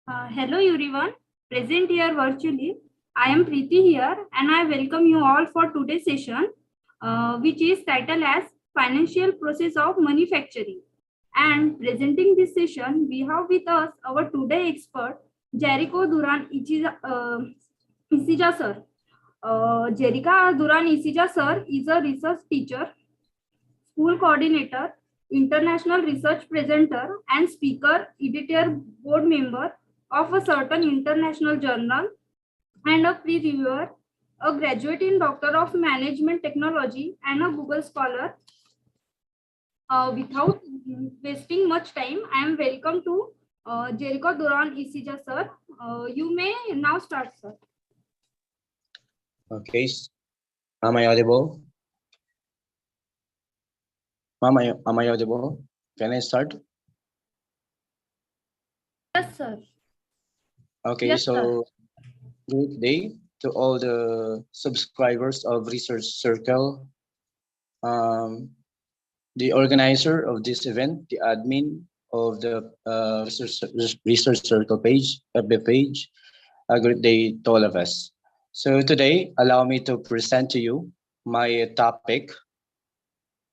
Hello everyone, present here virtually. I am Preeti here and I welcome you all for today's session, which is titled as Financial Process of Manufacturing. And presenting this session, we have with us our today expert, Jericho Duran Isija sir. Jerica Duran Isija sir is a research teacher, school coordinator, international research presenter, and speaker, editor, board member of a certain international journal, and a pre-reviewer, a graduate in Doctor of Management Technology, and a Google Scholar. Without wasting much time, I am welcome to Jericho Duran Isija sir. You may now start, sir. Okay, am I audible? Am I audible? Can I start? Yes, sir. Okay, yes, so sir. Good day to all the subscribers of Research Circle, the organizer of this event, the admin of the Research Circle page, FB page. A good day to all of us. So today, allow me to present to you my topic.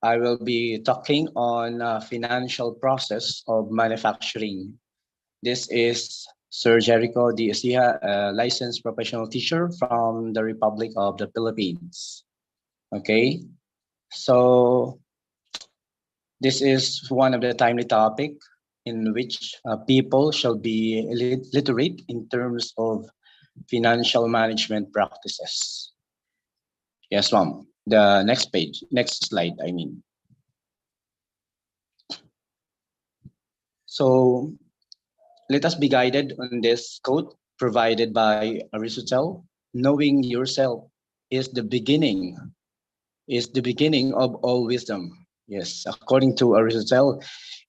I will be talking on financial process of manufacturing. This is Sir Jericho D. Ecija, a licensed professional teacher from the Republic of the Philippines. Okay, so this is one of the timely topic in which people shall be literate in terms of financial management practices. Yes, ma'am. The next page, next slide, I mean. So let us be guided on this quote provided by Aristotle. Knowing yourself is the beginning of all wisdom. Yes, according to Aristotle,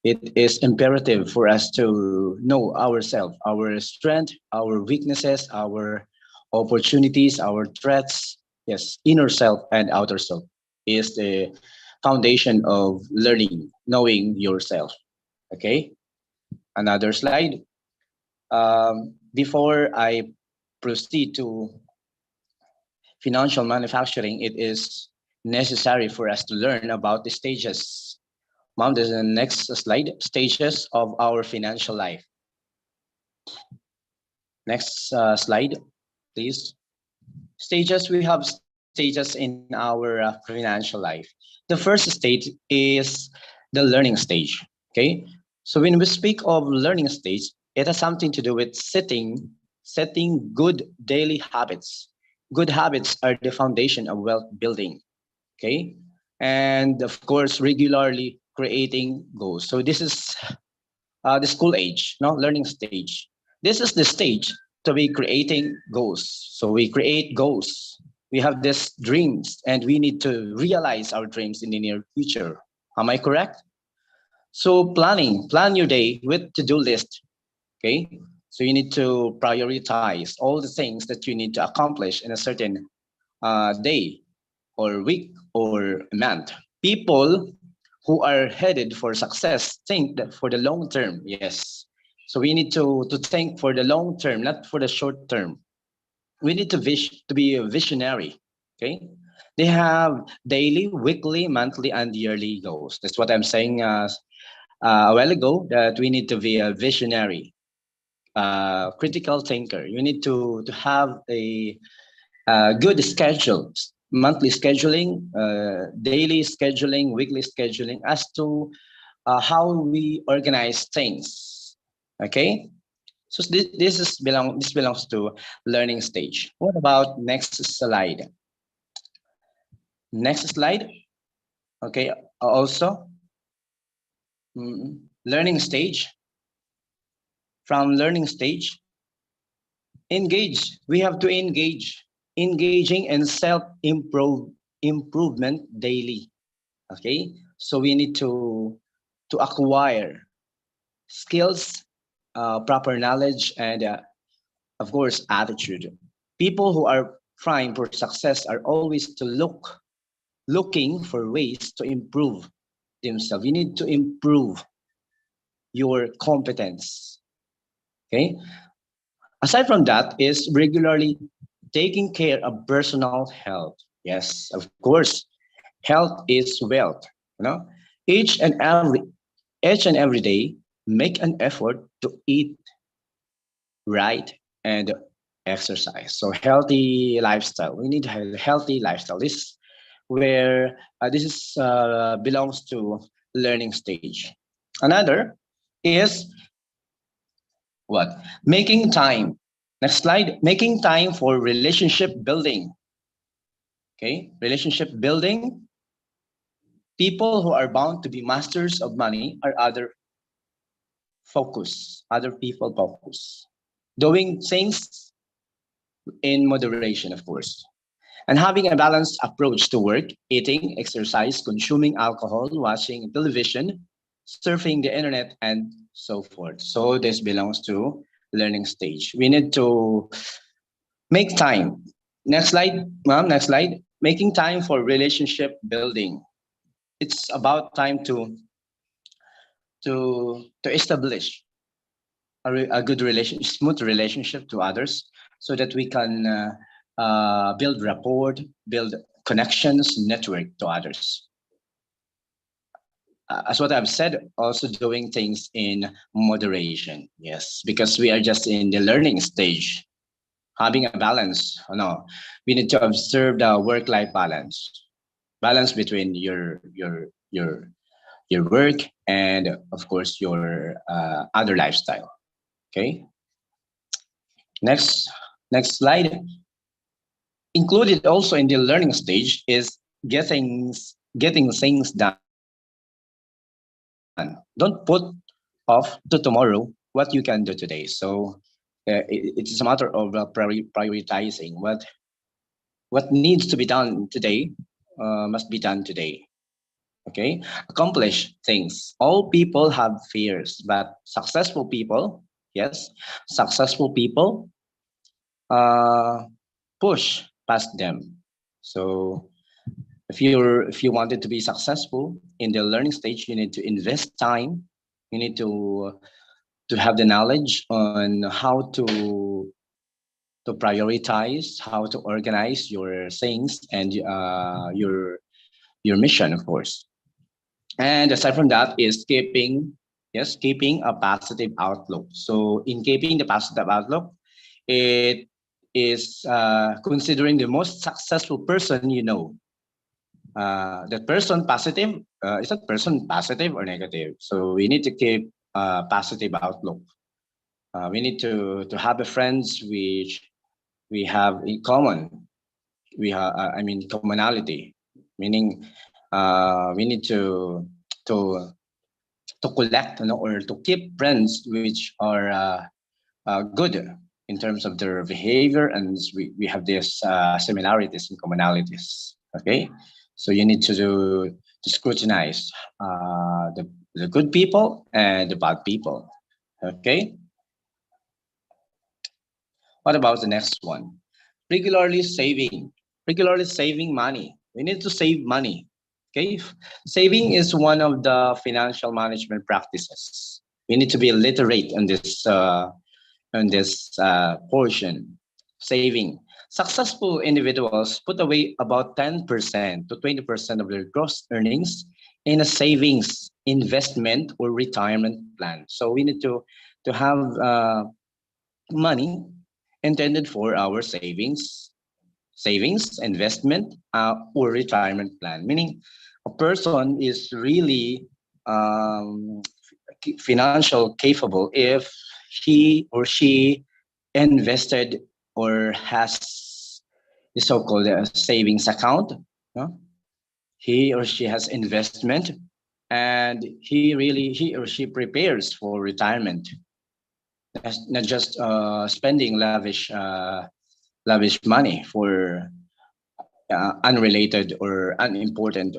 it is imperative for us to know ourselves, our strength, our weaknesses, our opportunities, our threats. Yes, inner self and outer self is the foundation of learning, knowing yourself. Okay, another slide. Before I proceed to financial manufacturing, it is necessary for us to learn about the stages. Mom, there's the next slide, stages of our financial life. Next slide, please. Stages, we have stages in our financial life. The first stage is the learning stage, okay? So when we speak of learning stage, it has something to do with setting good daily habits. Good habits are the foundation of wealth building, okay? And of course, regularly creating goals. So this is the school age, no, learning stage. This is the stage to be creating goals. So we create goals. We have these dreams and we need to realize our dreams in the near future. Am I correct? So plan your day with to-do list, okay? So you need to prioritize all the things that you need to accomplish in a certain day or week or month. People who are headed for success think that for the long term, yes. So we need to think for the long term, not for the short term. We need to be a visionary, okay? They have daily, weekly, monthly, and yearly goals. That's what I'm saying a while ago, that we need to be a visionary, critical thinker. You need to have a good schedule, monthly scheduling, daily scheduling, weekly scheduling, as to how we organize things. Okay, so this belongs to learning stage. What about next slide? Next slide. Okay, also learning stage. From learning stage, engage. We have to engaging in improvement daily. Okay, so we need to acquire skills, proper knowledge, and of course attitude. People who are trying for success are always looking for ways to improve themselves. You need to improve your competence. Okay, Aside from that is regularly taking care of personal health. Yes, of course, health is wealth. You know, each and every each and every day, make an effort to eat right and exercise. So healthy lifestyle. We need a healthy lifestyle. This where this is belongs to learning stage. Another is what? Making time. Next slide. Making time for relationship building. Okay, relationship building. People who are bound to be masters of money are other people focus. Doing things in moderation, of course. And having a balanced approach to work, eating, exercise, consuming alcohol, watching television, surfing the internet, and so forth. So this belongs to learning stage. We need to make time. Next slide, ma'am, next slide. Making time for relationship building. It's about time to establish a good relationship, smooth relationship to others, so that we can build rapport, build connections, network to others. As what I've said, also doing things in moderation. Yes, because we are just in the learning stage, having a balance. No, we need to observe the work-life balance between your work and, of course, your other lifestyle. Okay. Next slide. Included also in the learning stage is getting things done. Don't put off to tomorrow what you can do today. So it's a matter of prioritizing what needs to be done today must be done today. Okay, accomplish things. All people have fears, but successful people, yes, successful people uh, push past them. So if you wanted to be successful in the learning stage, you need to invest time. You need to have the knowledge on how to prioritize, how to organize your things and your mission, of course. And aside from that is keeping a positive outlook. So in keeping the positive outlook, it is considering the most successful person you know. That person positive, is that person positive or negative? So we need to keep a positive outlook. We need to have a friends which we have in common. We have, I mean, commonality, meaning we need to to collect, you know, or to keep friends which are good in terms of their behavior, and we have these similarities and commonalities. Okay, so you need to scrutinize the good people and the bad people. Okay, what about the next one? Regularly saving, regularly saving money. We need to save money. Okay, saving is one of the financial management practices. We need to be literate on this portion. Saving. Successful individuals put away about 10% to 20% of their gross earnings in a savings, investment, or retirement plan. So we need to have money intended for our savings, investment, or retirement plan. Meaning, a person is really um, financial capable if he or she invested or has the so-called savings account. No? He or she has investment, and he or she prepares for retirement, not just spending lavish money for unrelated or unimportant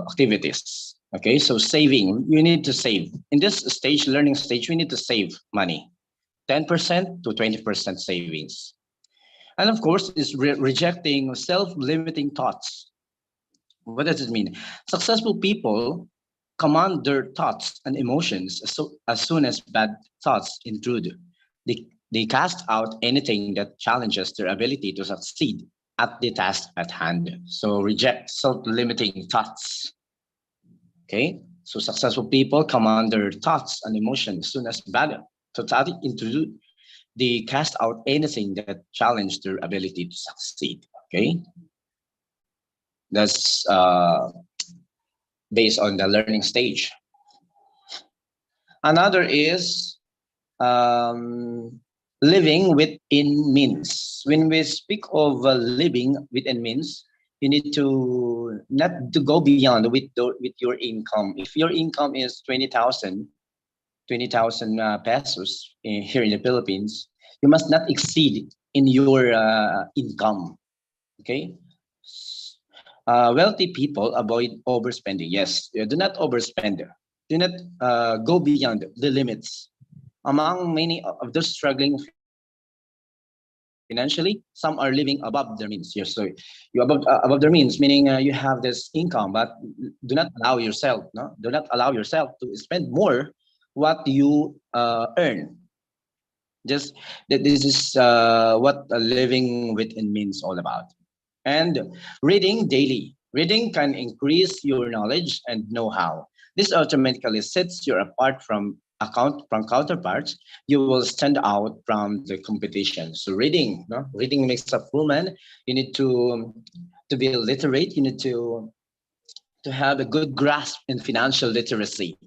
activities. Okay, so saving, you need to save. In this stage, learning stage, we need to save money, 10% to 20% savings. And of course, is rejecting self-limiting thoughts. What does it mean? Successful people command their thoughts and emotions as soon as bad thoughts intrude. They, They cast out anything that challenges their ability to succeed at the task at hand. So reject self-limiting thoughts. Okay. So successful people command their thoughts and emotions soon as battle. Totally into they cast out anything that challenge their ability to succeed. Okay. That's based on the learning stage. Another is living within means. When we speak of living within means, you need to not to go beyond with your income. If your income is 20,000 pesos here in the Philippines, you must not exceed in your income. Okay. Wealthy people avoid overspending. Yes, do not overspend. Do not go beyond the limits. Among many of those struggling financially, some are living above their means. Yes, so you above their means, meaning you have this income, but do not allow yourself, no, do not allow yourself to spend more what you earn. Just that this is what living within means all about. And reading daily. Reading can increase your knowledge and know-how. This automatically sets you apart from counterparts. You will stand out from the competition. So reading, no? Reading makes a full man. You need to be literate. You need to have a good grasp in financial literacy.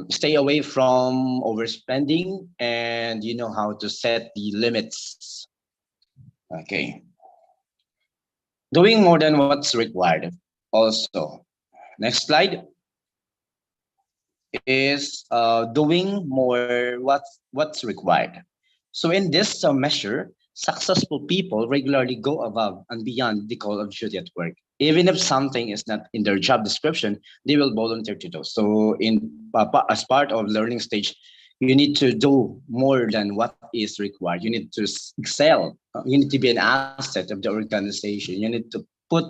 Stay away from overspending, and you know how to set the limits. Okay. Doing more than what's required. Also, next slide is doing more what's required. So in this measure, successful people regularly go above and beyond the call of duty at work. Even if something is not in their job description, they will volunteer to do. So in as part of learning stage, you need to do more than what is required. You need to excel. You need to be an asset of the organization. You need to put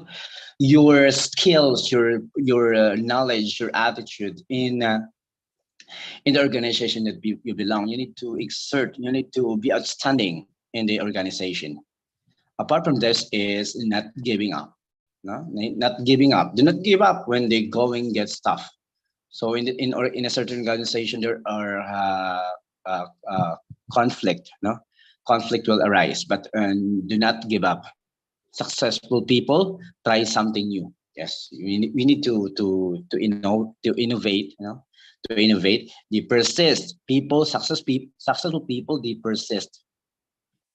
your skills, your knowledge, your attitude in the organization that you belong. You need to exert. You need to be outstanding in the organization. Apart from this, is not giving up. No, not giving up. Do not give up when the going gets tough. So in a certain organization, there are conflict. No, conflict will arise, but do not give up. Successful people try something new. Yes, we need to innovate. You know, to innovate. They persist. Successful people, they persist.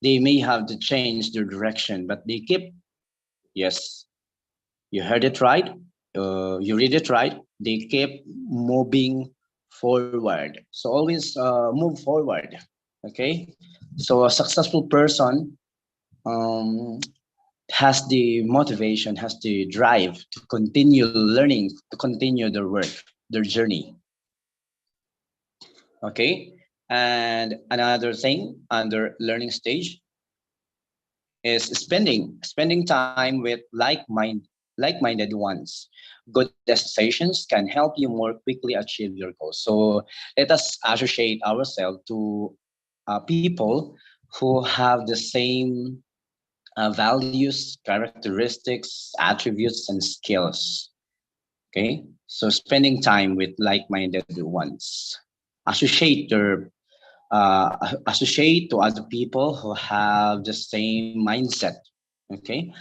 They may have to change their direction, but they keep. Yes, you heard it right. You read it right. They keep moving forward. So always move forward. Okay. So a successful person um, has the motivation, has the drive to continue learning, to continue their work, their journey. Okay. And another thing under learning stage is spending time with like-minded ones. Good associations can help you more quickly achieve your goals. So let us associate ourselves to people who have the same values, characteristics, attributes, and skills. Okay, so spending time with like-minded ones. Associate their associate to other people who have the same mindset. Okay.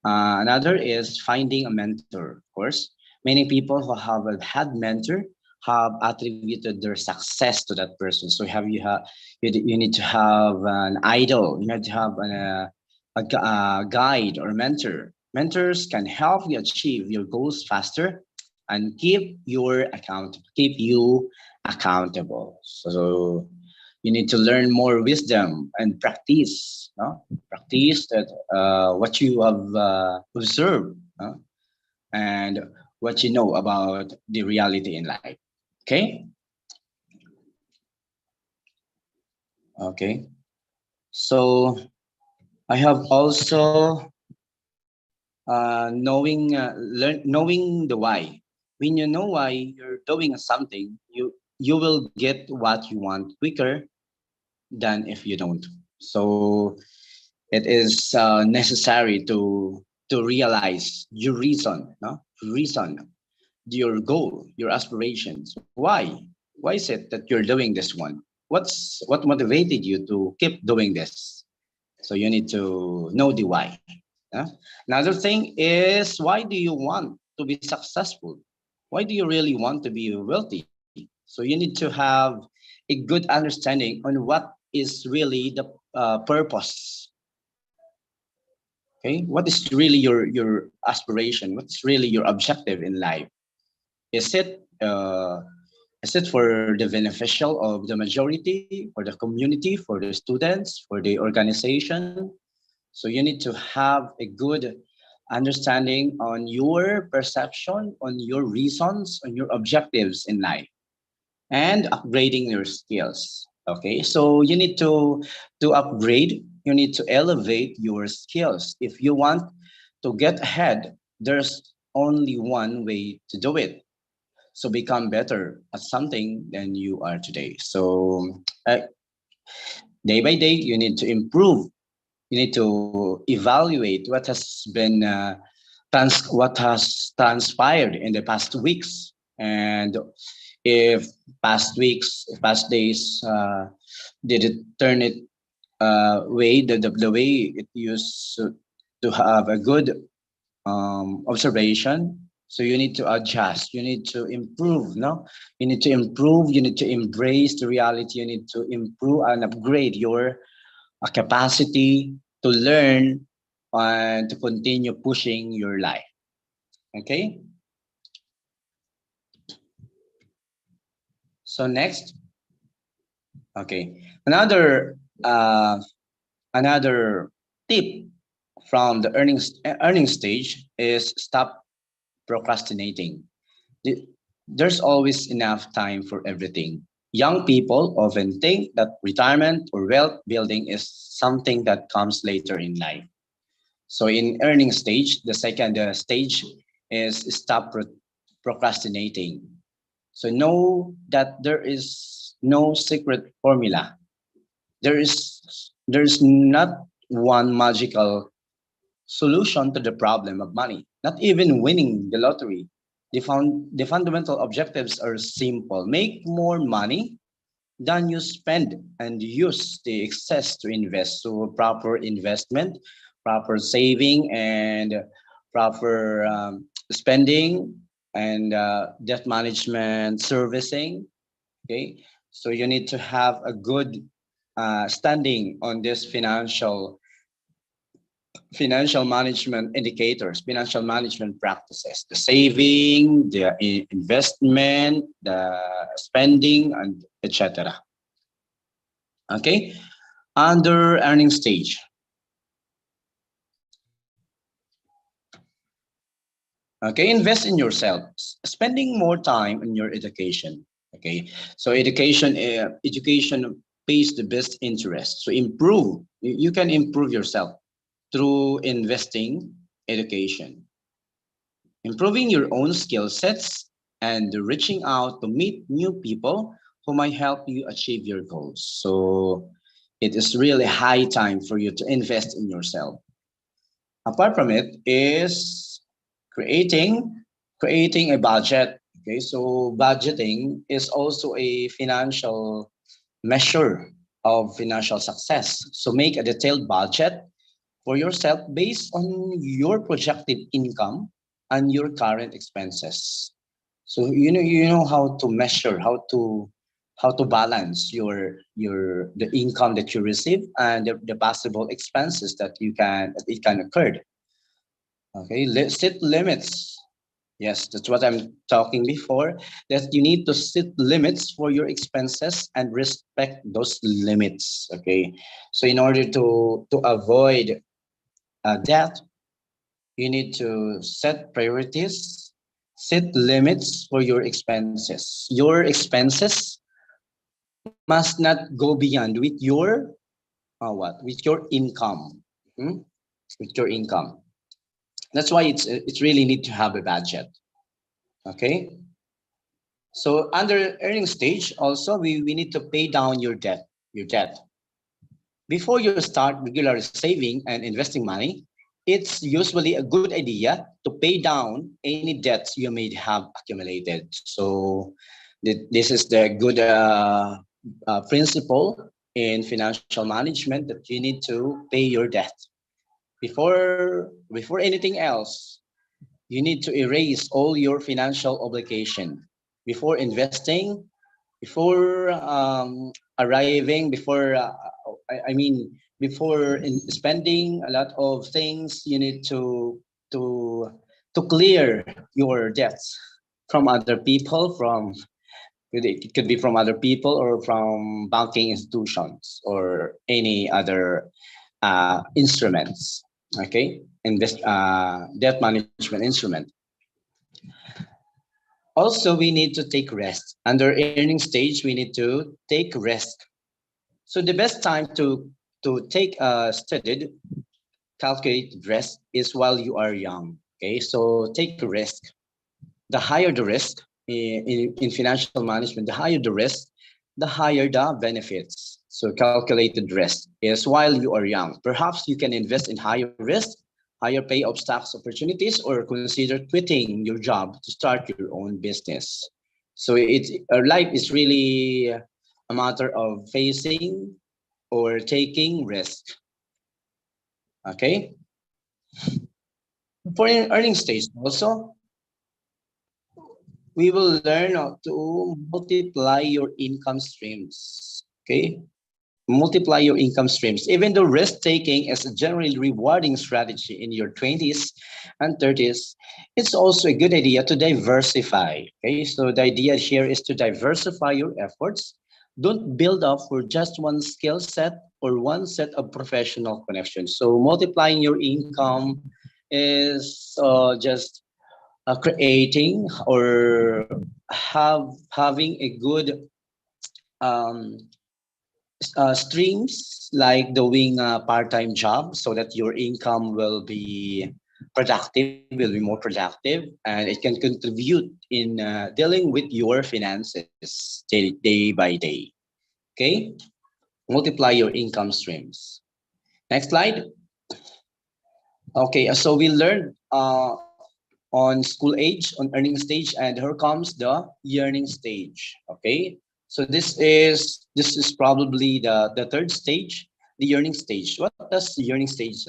Another is finding a mentor. Of course, many people who have had mentor have attributed their success to that person. So you need to have an idol. You need to have a guide or mentor. Mentors can help you achieve your goals faster and keep you accountable. So you need to learn more wisdom and practice. No? Practice that what you have observed, and what you know about the reality in life. Okay. Okay. So I have also knowing the why. When you know why you're doing something, you will get what you want quicker, than if you don't. So it is necessary to realize your reason, no? Reason, your goal, your aspirations. Why is it that you're doing this one? What motivated you to keep doing this? So you need to know the why. Yeah? Another thing is, why do you want to be successful? Why do you really want to be wealthy? So you need to have a good understanding on what is really the purpose. Okay, what is really your aspiration? What's really your objective in life? Is it is it for the beneficial of the majority, for the community, for the students, for the organization? So you need to have a good understanding on your perception, on your reasons, on your objectives in life, and upgrading your skills. Okay, so you need to upgrade. You need to elevate your skills. If you want to get ahead, there's only one way to do it. So become better at something than you are today. So day by day, you need to improve. You need to evaluate what has been what has transpired in the past weeks, and if past weeks, if past days did it turn it way the way it used to have a good observation. So you need to adjust, you need to improve, no? You need to improve, you need to embrace the reality, you need to improve and upgrade your capacity to learn and to continue pushing your life. Okay. So next, okay, uh, another tip from the earning stage is stop procrastinating. The- There's always enough time for everything. Young people often think that retirement or wealth building is something that comes later in life. So in earning stage, the second stage is stop procrastinating. So know that there is no secret formula. There is not one magical solution to the problem of money. Not even winning the lottery. The fundamental objectives are simple. Make more money than you spend and use the excess to invest. So proper investment, proper saving, and proper spending, and debt management, servicing. Okay, so you need to have a good standing on this financial management indicators, financial management practices, the saving, the investment, the spending, and etc. Okay, under earning stage. Okay, invest in yourself, spending more time on your education. Okay, so education pays the best interest. So improve. You can improve yourself through investing education, improving your own skill sets, and reaching out to meet new people who might help you achieve your goals. So it is really high time for you to invest in yourself. Apart from it is creating creating a budget. Okay, so budgeting is also a financial measure of financial success. So make a detailed budget for yourself based on your projected income and your current expenses. So you know how to measure, how to balance your the income that you receive and the possible expenses that it can occur. Okay, set limits. Yes, that's what I'm talking before. That you need to set limits for your expenses and respect those limits. Okay, so in order to avoid debt, you need to set priorities, set limits for your expenses. Your expenses must not go beyond with your with your income. Hmm? With your income. That's why it's really need to have a budget. Okay. So under earning stage, also we need to pay down your debt. Your debt. Before you start regularly saving and investing money, it's usually a good idea to pay down any debts you may have accumulated. So this is the good principle in financial management, that you need to pay your debt. Before anything else, you need to erase all your financial obligation before investing, before arriving, I mean, before spending a lot of things. You need to to clear your debts from other people, from it could be from other people or from banking institutions or any other instruments. Okay, invest debt management instrument. Also, we need to take rest. Under earning stage, we need to take rest. So the best time to take a studied, calculated rest is while you are young. Okay, so take a risk. The higher the risk in financial management, the higher the risk, the higher the benefits. So calculated risk is while you are young. Perhaps you can invest in higher risk, higher pay of stocks opportunities, or consider quitting your job to start your own business. So it's our life is really a matter of facing or taking risk. Okay. For an earning stage also, we will learn how to multiply your income streams. Okay. Multiply your income streams. Even though risk taking is a generally rewarding strategy in your 20s and 30s, it's also a good idea to diversify. Okay. So the idea here is to diversify your efforts. Don't build up for just one skill set or one set of professional connections. So multiplying your income is just creating or having a good um, streams, like doing a part-time job so that your income will be productive, will be more productive, and it can contribute in dealing with your finances day by day. Okay, multiply your income streams. Next slide. Okay, so we learned on school age, on earning stage, and here comes the yearning stage. Okay, so this is probably the third stage, the yearning stage. What does the yearning stage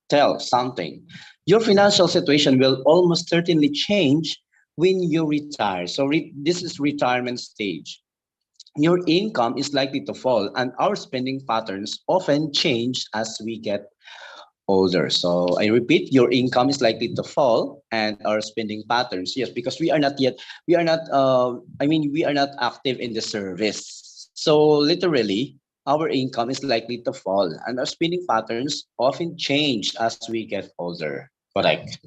tell? Something. Your financial situation will almost certainly change when you retire. So this is retirement stage. Your income is likely to fall, and our spending patterns often change as we get older. So I repeat, your income is likely to fall and our spending patterns. Yes, because we are not, we are not active in the service. So literally, our income is likely to fall and our spending patterns often change as we get older. Correct.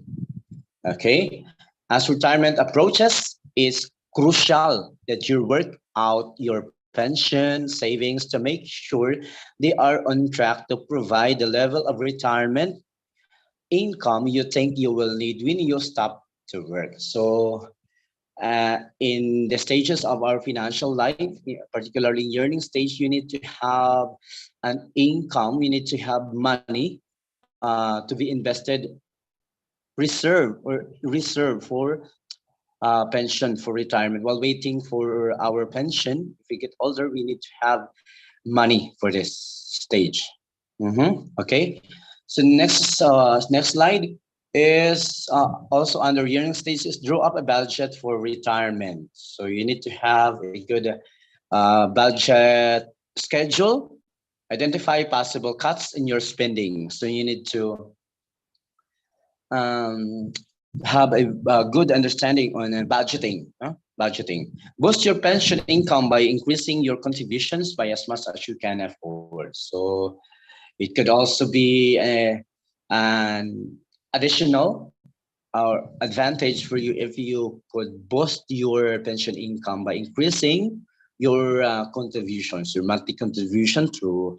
Okay. As retirement approaches, it's crucial that you work out your pension savings to make sure they are on track to provide the level of retirement income you think you will need when you stop to work. So, in the stages of our financial life, particularly in yearning stage, you need to have an income, you need to have money to be invested, reserve for pension for retirement. While waiting for our pension, if we get older, we need to have money for this stage. Okay. So next slide is also under yearning stages. Draw up a budget for retirement. So you need to have a good budget schedule. Identify possible cuts in your spending. So you need to um, have a good understanding on budgeting. Budgeting. Boost your pension income by increasing your contributions by as much as you can afford. So it could also be an additional advantage for you if you could boost your pension income by increasing your contributions, your monthly contribution to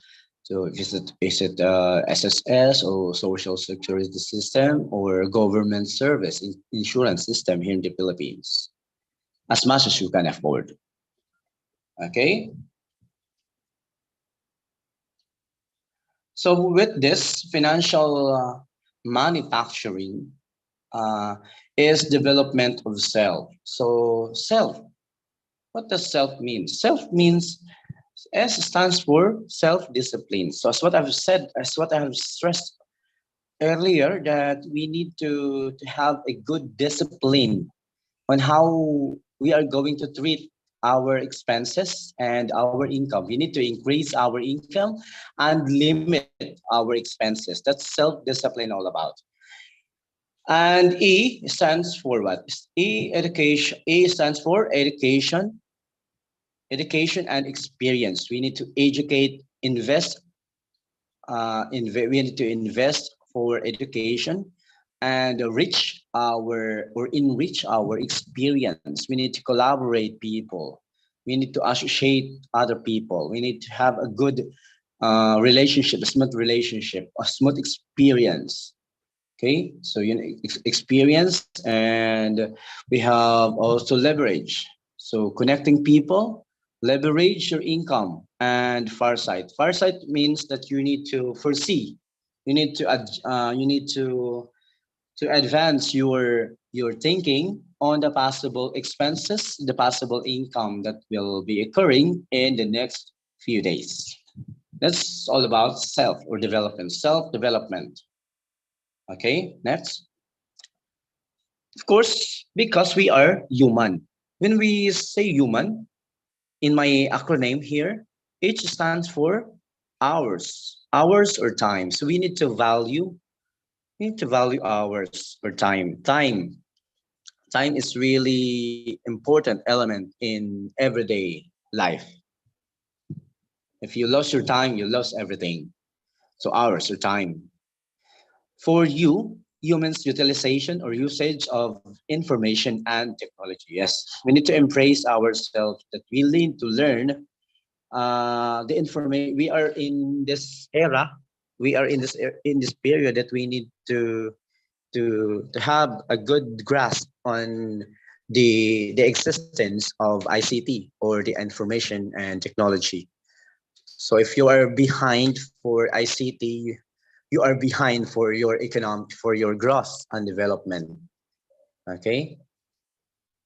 is it SSS or Social Security System or government service insurance system here in the Philippines, as much as you can afford. Okay. So with this financial manufacturing uh, is development of self. So self, what does self mean? Self means S stands for self-discipline. So as what I have stressed earlier, that we need to have a good discipline on how we are going to treat our expenses and our income. We need to increase our income and limit our expenses. That's self-discipline all about. And E stands for what? Education. E stands for education and experience. We need to educate, we need to invest for education and enrich our experience. We need to collaborate people. We need to associate other people. We need to have a good relationship, a smooth relationship, a smooth experience. Okay, so experience, and we have also leverage. So connecting people, leverage your income, and farsight. Farsight means that you need to foresee, you need to advance your thinking on the possible expenses, the possible income that will be occurring in the next few days. That's all about self development. Okay, next. Of course, because we are human. When we say human, in my acronym here, H stands for hours or time. So we need to value hours or time. Time is really important element in everyday life. If you lose your time, you lose everything. So hours or time. For you, humans' utilization or usage of information and technology. Yes, we need to embrace ourselves that we need to learn the information. We are in this era. We are in this period that we need to have a good grasp on the existence of ICT or the information and technology. So if you are behind for ICT, you are behind for your growth and development. Okay.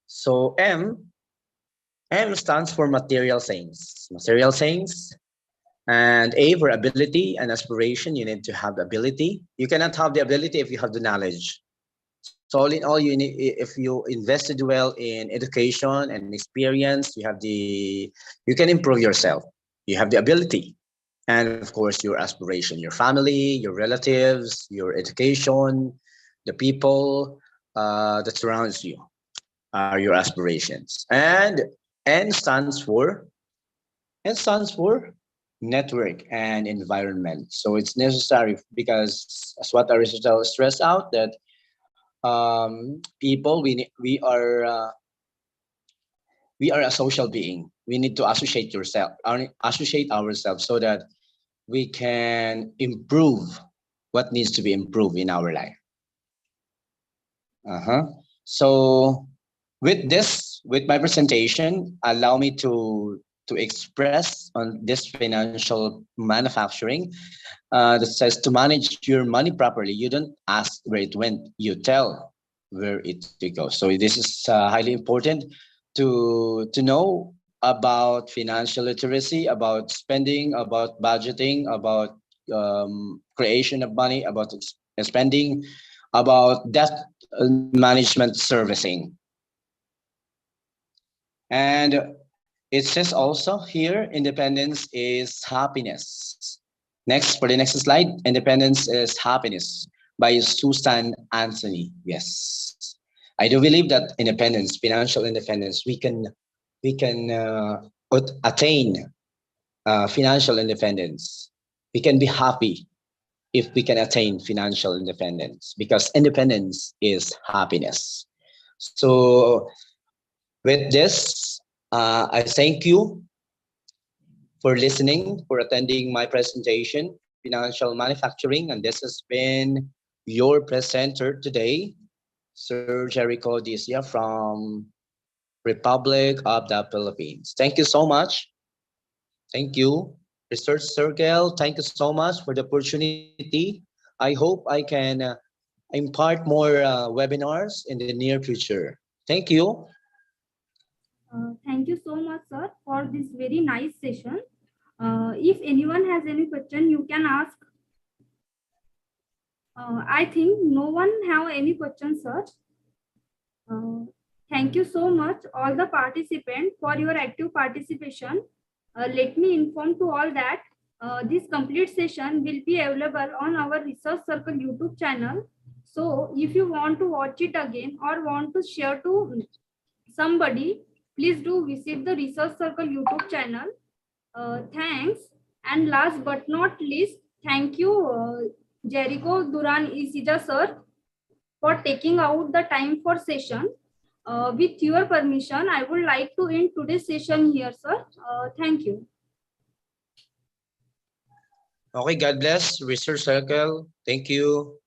So M stands for material things. Material things. And A for ability and aspiration. You need to have ability. You cannot have the ability if you have the knowledge. So all in all, you need, if you invested well in education and experience, you can improve yourself. You have the ability, and of course your aspiration, your family, your relatives, your education, the people that surrounds you are your aspirations. And N stands for N stands for network and environment. So it's necessary because as what Aristotle stressed out that people we are a social being. We need to associate ourselves so that we can improve what needs to be improved in our life. Uh-huh. So with my presentation, allow me to express on this financial manufacturing that says to manage your money properly. You don't ask where it went, you tell where it goes. So this is highly important to know about financial literacy, about spending, about budgeting, about creation of money, about spending, about debt management servicing. And it says also here, independence is happiness. Next, for the next slide, independence is happiness by Susan Anthony. Yes, I do believe that independence, financial independence, we can attain financial independence. We can be happy if we can attain financial independence because independence is happiness. So with this, I thank you for listening, for attending my presentation, Financial Manufacturing. And this has been your presenter today, Sir Jericho Disia from Republic of the Philippines. Thank you so much. Thank you. Research Circle, thank you so much for the opportunity. I hope I can impart more webinars in the near future. Thank you. Thank you so much, sir, for this very nice session. If anyone has any question, you can ask. I think no one have any questions, sir. Thank you so much, all the participants, for your active participation. Let me inform to all that this complete session will be available on our Research Circle YouTube channel. So if you want to watch it again or want to share to somebody, please do visit the Research Circle YouTube channel. Thanks. And last but not least, thank you, Jericho Duran Isija sir, for taking out the time for session. With your permission, I would like to end today's session here, sir. Thank you. Okay, God bless. Research Circle. Thank you.